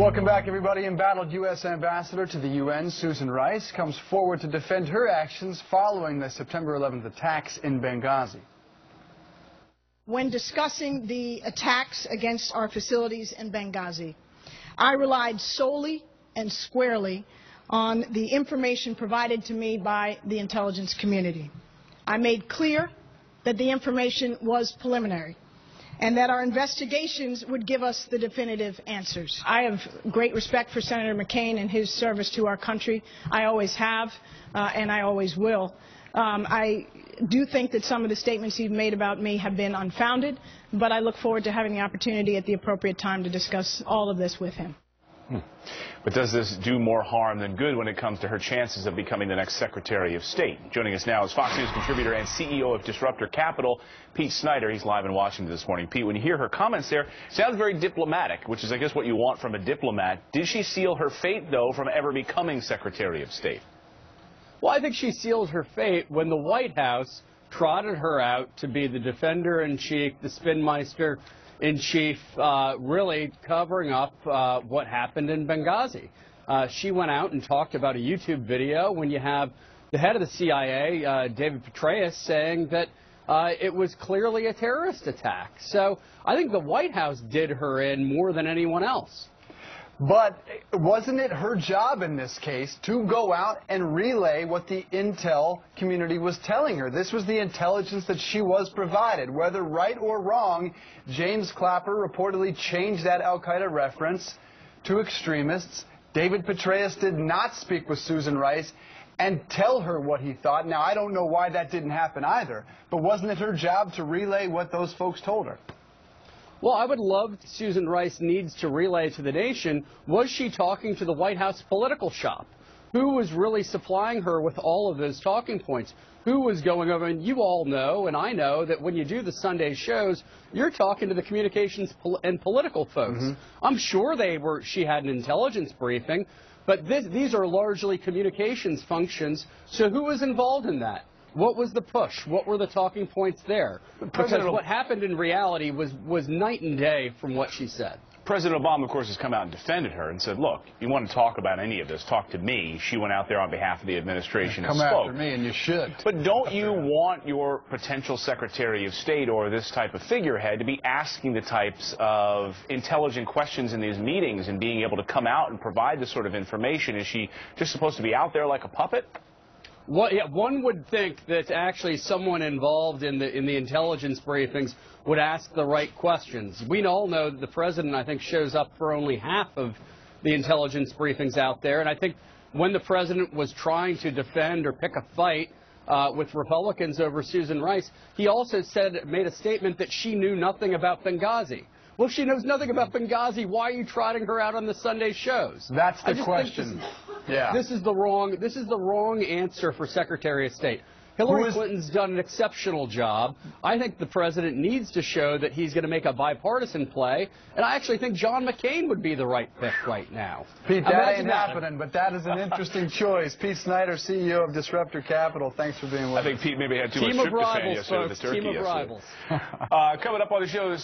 Welcome back, everybody. Embattled U.S. Ambassador to the UN, Susan Rice, comes forward to defend her actions following the September 11th attacks in Benghazi. When discussing the attacks against our facilities in Benghazi, I relied solely and squarely on the information provided to me by the intelligence community. I made clear that the information was preliminary and that our investigations would give us the definitive answers. I have great respect for Senator McCain and his service to our country. I always have, and I always will. I do think that some of the statements he's made about me have been unfounded, but I look forward to having the opportunity at the appropriate time to discuss all of this with him. But does this do more harm than good when it comes to her chances of becoming the next Secretary of State? Joining us now is Fox News contributor and CEO of Disruptor Capital, Pete Snyder. He's live in Washington this morning. Pete, when you hear her comments there, it sounds very diplomatic, which is, I guess, what you want from a diplomat. Did she seal her fate, though, from ever becoming Secretary of State? Well, I think she sealed her fate when the White House trotted her out to be the defender-in-chief, the spinmeister-in-chief, really covering up what happened in Benghazi. She went out and talked about a YouTube video when you have the head of the CIA, David Petraeus, saying that it was clearly a terrorist attack. So I think the White House did her in more than anyone else. But wasn't it her job in this case to go out and relay what the intel community was telling her? This was the intelligence that she was provided. Whether right or wrong, James Clapper reportedly changed that al-Qaeda reference to extremists. David Petraeus did not speak with Susan Rice and tell her what he thought. Now, I don't know why that didn't happen either, but wasn't it her job to relay what those folks told her? Well, I would love Susan Rice needs to relay to the nation, was she talking to the White House political shop? Who was really supplying her with all of those talking points? Who was going over? And you all know, and I know, that when you do the Sunday shows, you're talking to the communications and political folks. I'm sure she had an intelligence briefing, but these are largely communications functions. So who was involved in that? What was the push? What were the talking points there? Because what happened in reality was night and day from what she said. President Obama, of course, has come out and defended her and said, look, you want to talk about any of this, talk to me. She went out there on behalf of the administration and spoke. Come after me, and you should. But don't you want your potential Secretary of State or this type of figurehead to be asking the types of intelligent questions in these meetings and being able to come out and provide this sort of information? Is she just supposed to be out there like a puppet? Well, yeah, one would think that actually someone involved in the intelligence briefings would ask the right questions. We all know that the president, I think, shows up for only half of the intelligence briefings out there. And I think when the president was trying to defend or pick a fight with Republicans over Susan Rice, he also made a statement that she knew nothing about Benghazi. Well, if she knows nothing about Benghazi, why are you trotting her out on the Sunday shows? That's the question. This is the wrong answer for Secretary of State. Hillary Clinton's done an exceptional job. I think the president needs to show that he's going to make a bipartisan play, and I actually think John McCain would be the right pick right now. Pete, that ain't happening, but that is an interesting choice. Pete Snyder, CEO of Disruptor Capital, thanks for being with us. I think Pete maybe had too much tryptophan yesterday with the turkey. Team of rivals. Coming up on the show,